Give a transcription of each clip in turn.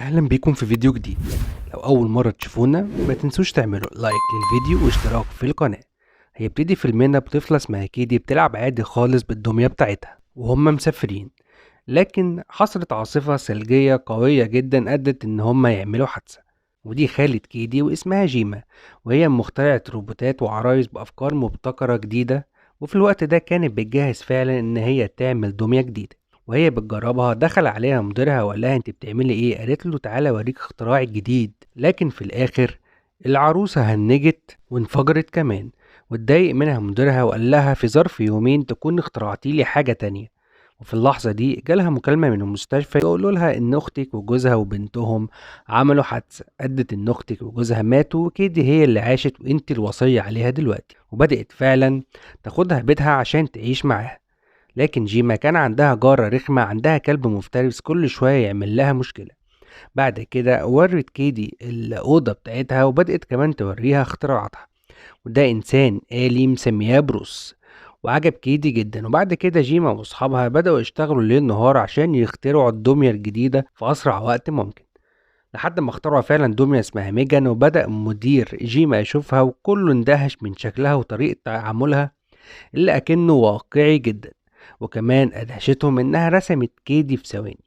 اهلا بيكم في فيديو جديد. لو اول مرة تشوفونا ما تنسوش تعملوا لايك للفيديو واشتراك في القناة. هيبتدي فيلمنا بطفلة اسمها كيدي بتلعب عادي خالص بالدمية بتاعتها وهم مسافرين، لكن حصلت عاصفة ثلجية قوية جدا ادت ان هم يعملوا حادثة. ودي خالة كيدي واسمها جيما، وهي مخترعة روبوتات وعرايس بافكار مبتكرة جديدة، وفي الوقت ده كانت بتجهز فعلا ان هي تعمل دمية جديدة. وهي بتجربها دخل عليها مديرها وقال لها انت بتعملي ايه؟ قالت له تعالى اوريك اختراعي الجديد. لكن في الاخر العروسة هنجت وانفجرت كمان، واتضايق منها مديرها وقال لها في ظرف يومين تكون اخترعتي لي حاجة تانية. وفي اللحظة دي جالها مكالمة من المستشفى يقولوا لها ان اختك وجوزها وبنتهم عملوا حادثة ادت ان اختك وجوزها ماتوا، وكيدي هي اللي عاشت وانت الوصية عليها دلوقتي. وبدأت فعلا تاخدها بيتها عشان تعيش معاها. لكن جيما كان عندها جارة رخمة عندها كلب مفترس كل شوية يعمل لها مشكلة. بعد كده ورت كيدي الأوضة بتاعتها وبدأت كمان توريها اختراعاتها، وده إنسان آلي مسمياه بروس، وعجب كيدي جدا. وبعد كده جيما وأصحابها بدأوا يشتغلوا ليل نهار عشان يخترعوا الدمية الجديدة في أسرع وقت ممكن، لحد ما اخترعوا فعلا دمية اسمها ميجان. وبدأ مدير جيما يشوفها وكله اندهش من شكلها وطريقة تعاملها اللي أكنه واقعي جدا، وكمان أدهشتهم إنها رسمت كيدي في ثواني.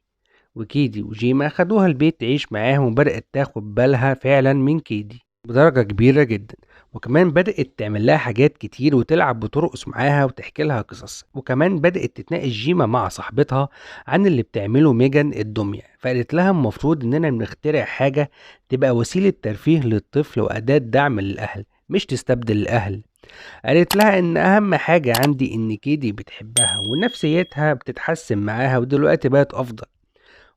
وكيدي وجيما خدوها البيت تعيش معاهم وبدأت تاخد بالها فعلا من كيدي بدرجة كبيرة جدا، وكمان بدأت تعمل لها حاجات كتير وتلعب وترقص معاها وتحكي لها قصص. وكمان بدأت تتناقش جيما مع صاحبتها عن اللي بتعمله ميجان الدمية، فقالت لها المفروض إننا بنخترع حاجة تبقى وسيلة ترفيه للطفل وأداة دعم للأهل مش تستبدل الأهل. قالت لها ان اهم حاجة عندي ان كيدي بتحبها ونفسيتها بتتحسن معاها ودلوقتي بقت افضل.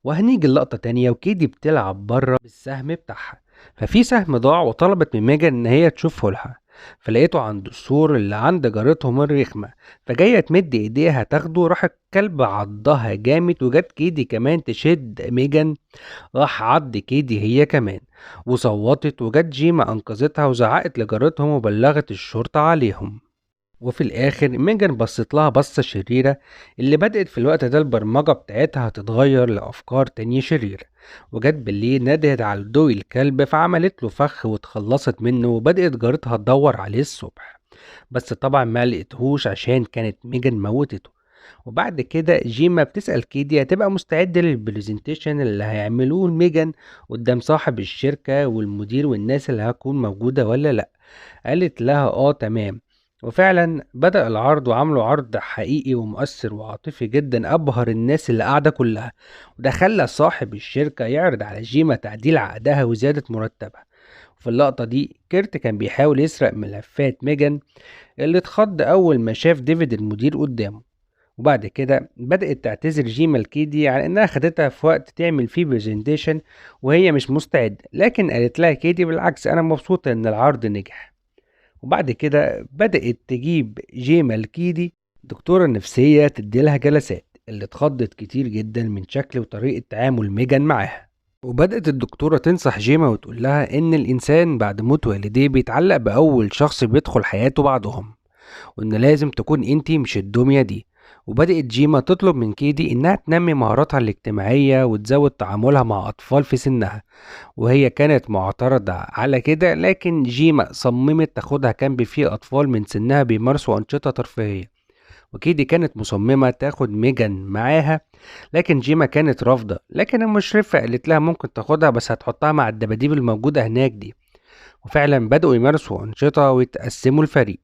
وهنيجي اللقطة تانية وكيدي بتلعب بره بالسهم بتاعها، ففي سهم ضاع وطلبت من ميجان ان هي تشوفه لها، فلقيته عند السور اللي عند جارتهم الرخمة، فجاية تمد ايديها تاخده راح الكلب عضها جامد، وجت كيدي كمان تشد ميجان راح عض كيدي هي كمان وصوتت، وجت جيما انقذتها وزعقت لجارتهم وبلغت الشرطة عليهم. وفي الاخر ميجان بصت لها بصة شريرة اللي بدأت في الوقت ده البرمجة بتاعتها هتتغير لأفكار تانية شريرة، وجت بالليل ندهت على دوي الكلب فعملت له فخ واتخلصت منه، وبدأت جارتها تدور عليه الصبح بس طبعا ما لقيتهوش عشان كانت ميجان موتته. وبعد كده جيما بتسأل كيدي هتبقى مستعدة للبرزنتيشن اللي هيعملوه ميجان قدام صاحب الشركة والمدير والناس اللي هتكون موجودة ولا لأ؟ قالت لها تمام. وفعلا بدأ العرض وعملوا عرض حقيقي ومؤثر وعاطفي جدا أبهر الناس اللي قاعدة كلها، وده خلى صاحب الشركة يعرض على جيما تعديل عقدها وزيادة مرتبها. وفي اللقطة دي كيرت كان بيحاول يسرق ملفات ميجان اللي اتخض أول ما شاف ديفيد المدير قدامه. وبعد كده بدأت تعتذر جيما لكيدي عن إنها خدتها في وقت تعمل فيه برزنتيشن وهي مش مستعدة، لكن قالت لها كيدي بالعكس أنا مبسوطة إن العرض نجح. وبعد كده بدأت تجيب جيما لكيدي دكتورة نفسية تديلها جلسات اللي اتخضت كتير جدا من شكل وطريقة تعامل ميجان معاها. وبدأت الدكتورة تنصح جيما وتقول لها إن الإنسان بعد موت والديه بيتعلق بأول شخص بيدخل حياته بعدهم، وإن لازم تكون إنتي مش الدمية دي. وبدأت جيما تطلب من كيدي إنها تنمي مهاراتها الاجتماعية وتزود تعاملها مع أطفال في سنها، وهي كانت معترضة على كده، لكن جيما صممت تاخدها كامب فيه أطفال من سنها بيمارسوا أنشطة ترفيهية، وكيدي كانت مصممة تاخد ميجان معاها، لكن جيما كانت رافضة. لكن المشرفة قالت لها ممكن تاخدها بس هتحطها مع الدباديب الموجودة هناك دي. وفعلا بدأوا يمارسوا أنشطة ويتقسموا الفريق،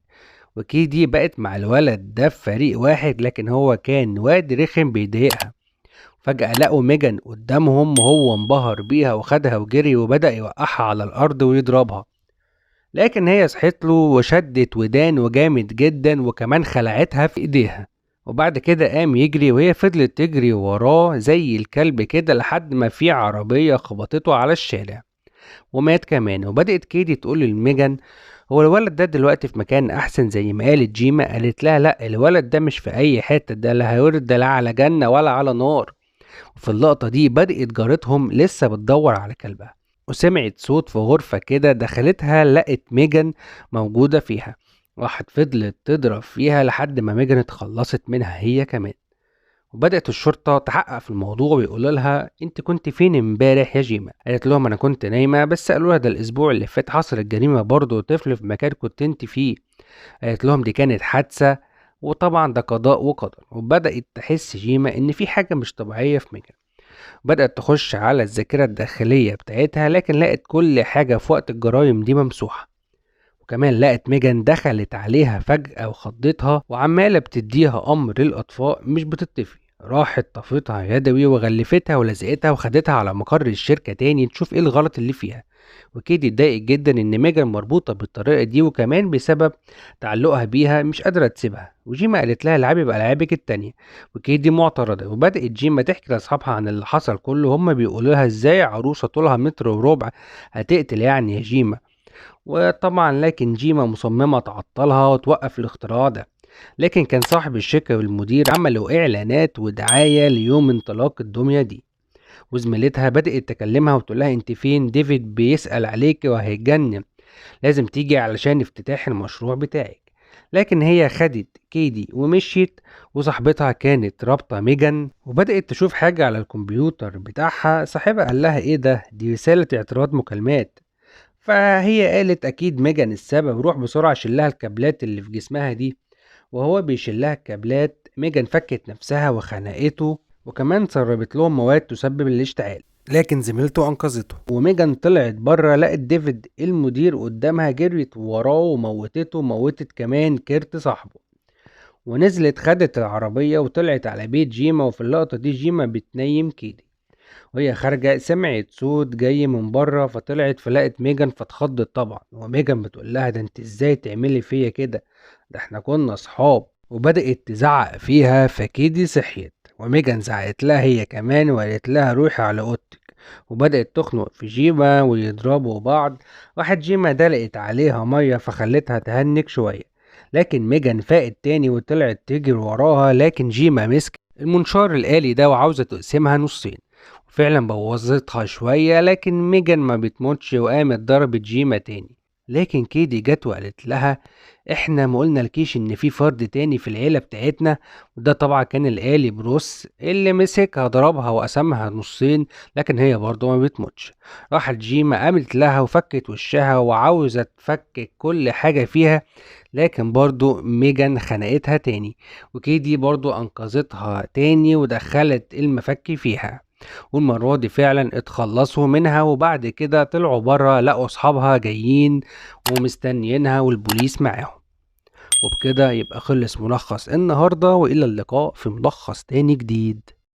وكيدي بقت مع الولد ده في فريق واحد، لكن هو كان واد رخم بيضايقها. فجأة لقوا ميجان قدامهم وهو انبهر بيها وخدها وجري وبدأ يوقعها على الأرض ويضربها، لكن هي صحت له وشدت ودان جامد جدا وكمان خلعتها في ايديها. وبعد كده قام يجري وهي فضلت تجري وراه زي الكلب كده لحد ما في عربية خبطته على الشارع ومات كمان. وبدأت كيدي تقول لميجان هو الولد ده دلوقتي في مكان احسن زي ما قالت جيما؟ قالت لها لا، الولد ده مش في اي حتة، ده لا هيورد ده لا على جنة ولا على نار. وفي اللقطة دي بدأت جارتهم لسه بتدور على كلبها وسمعت صوت في غرفة كده، دخلتها لقت ميجان موجودة فيها، راحت فضلت تضرب فيها لحد ما ميجان اتخلصت منها هي كمان. وبدأت الشرطة تحقق في الموضوع ويقولوا لها انت كنت فين امبارح يا جيما؟ قالت لهم انا كنت نايمة، بس قالوا لها ده الاسبوع اللي فات حصلت جريمة برضه طفل في مكان كنت انت فيه. قالت لهم دي كانت حادثة، وطبعا ده قضاء وقدر. وبدأت تحس جيما ان في حاجة مش طبيعية في ميجان. بدأت تخش على الذاكرة الداخلية بتاعتها، لكن لقت كل حاجة في وقت الجرايم دي ممسوحة. وكمان لقت ميجان دخلت عليها فجأة وخضتها وعمالة بتديها أمر للأطفاء مش بتطفي. راحت طفتها يدوي وغلفتها ولزقتها وخدتها على مقر الشركة تاني تشوف ايه الغلط اللي فيها. وكيدي اتضايقت جدا ان ميجان مربوطة بالطريقة دي، وكمان بسبب تعلقها بيها مش قادرة تسيبها. وجيما قالت لها العبي بألعابك التانية. وكيدي معترضة، وبدأت جيما تحكي لأصحابها عن اللي حصل كله. هما بيقولوا لها ازاي عروسة طولها متر وربع هتقتل يعني يا جيما؟ وطبعا لكن جيما مصممة تعطلها وتوقف الاختراع ده. لكن كان صاحب الشركة والمدير عملوا إعلانات ودعاية ليوم انطلاق الدمية دي. وزميلتها بدأت تكلمها وتقول لها انت فين؟ ديفيد بيسأل عليك وهيتجنن، لازم تيجي علشان افتتاح المشروع بتاعك. لكن هي خدت كيدي ومشيت. وصاحبتها كانت رابطة ميجان وبدأت تشوف حاجة على الكمبيوتر بتاعها. صاحبها قال لها ايه ده؟ دي رسالة اعتراض مكالمات. فهي قالت اكيد ميجان السبب، روح بسرعة شلها الكابلات اللي في جسمها دي. وهو بيشلها الكابلات ميجان فكت نفسها وخنقته، وكمان سربت لهم مواد تسبب الاشتعال. لكن زميلته انقذته. وميجان طلعت بره لقت ديفيد المدير قدامها، جريت وراه وموتته. موتت كمان كيرت صاحبه. ونزلت خدت العربية وطلعت على بيت جيما. وفي اللقطة دي جيما بتنيم كيدي، وهي خارجة سمعت صوت جاي من بره، فطلعت فلقت ميجان فاتخضت طبعا. وميجان بتقول لها ده انت ازاي تعملي فيا كده؟ ده احنا كنا صحاب. وبدأت تزعق فيها. فكيدي صحيت وميجان زعقت لها هي كمان وقالت لها روحي على اوضتك. وبدأت تخنق في جيما ويضربوا بعض. واحد جيما دلقت عليها مية فخلتها تهنك شوية. لكن ميجان فاقت تاني وطلعت تجري وراها. لكن جيما مسك المنشار الآلي ده وعاوزة تقسمها نصين، وفعلا بوظتها شوية. لكن ميجان ما بتموتش وقامت ضربت جيما تاني. لكن كيدي جت وقالت لها احنا ما قلنا لكيش ان في فرد تاني في العيلة بتاعتنا؟ وده طبعا كان الآلي بروس اللي مسكها ضربها وقسمها نصين. لكن هي برضه ما بتموتش. راحت جيما قامت لها وفكت وشها وعاوزة تفكك كل حاجة فيها، لكن برضه ميجان خنقتها تاني. وكيدي برضه انقذتها تاني ودخلت المفك فيها. والمرة دي فعلا اتخلصوا منها. وبعد كده طلعوا برا لقوا اصحابها جايين ومستنيينها والبوليس معاهم. وبكده يبقى خلص ملخص النهاردة، وإلى اللقاء في ملخص تاني جديد.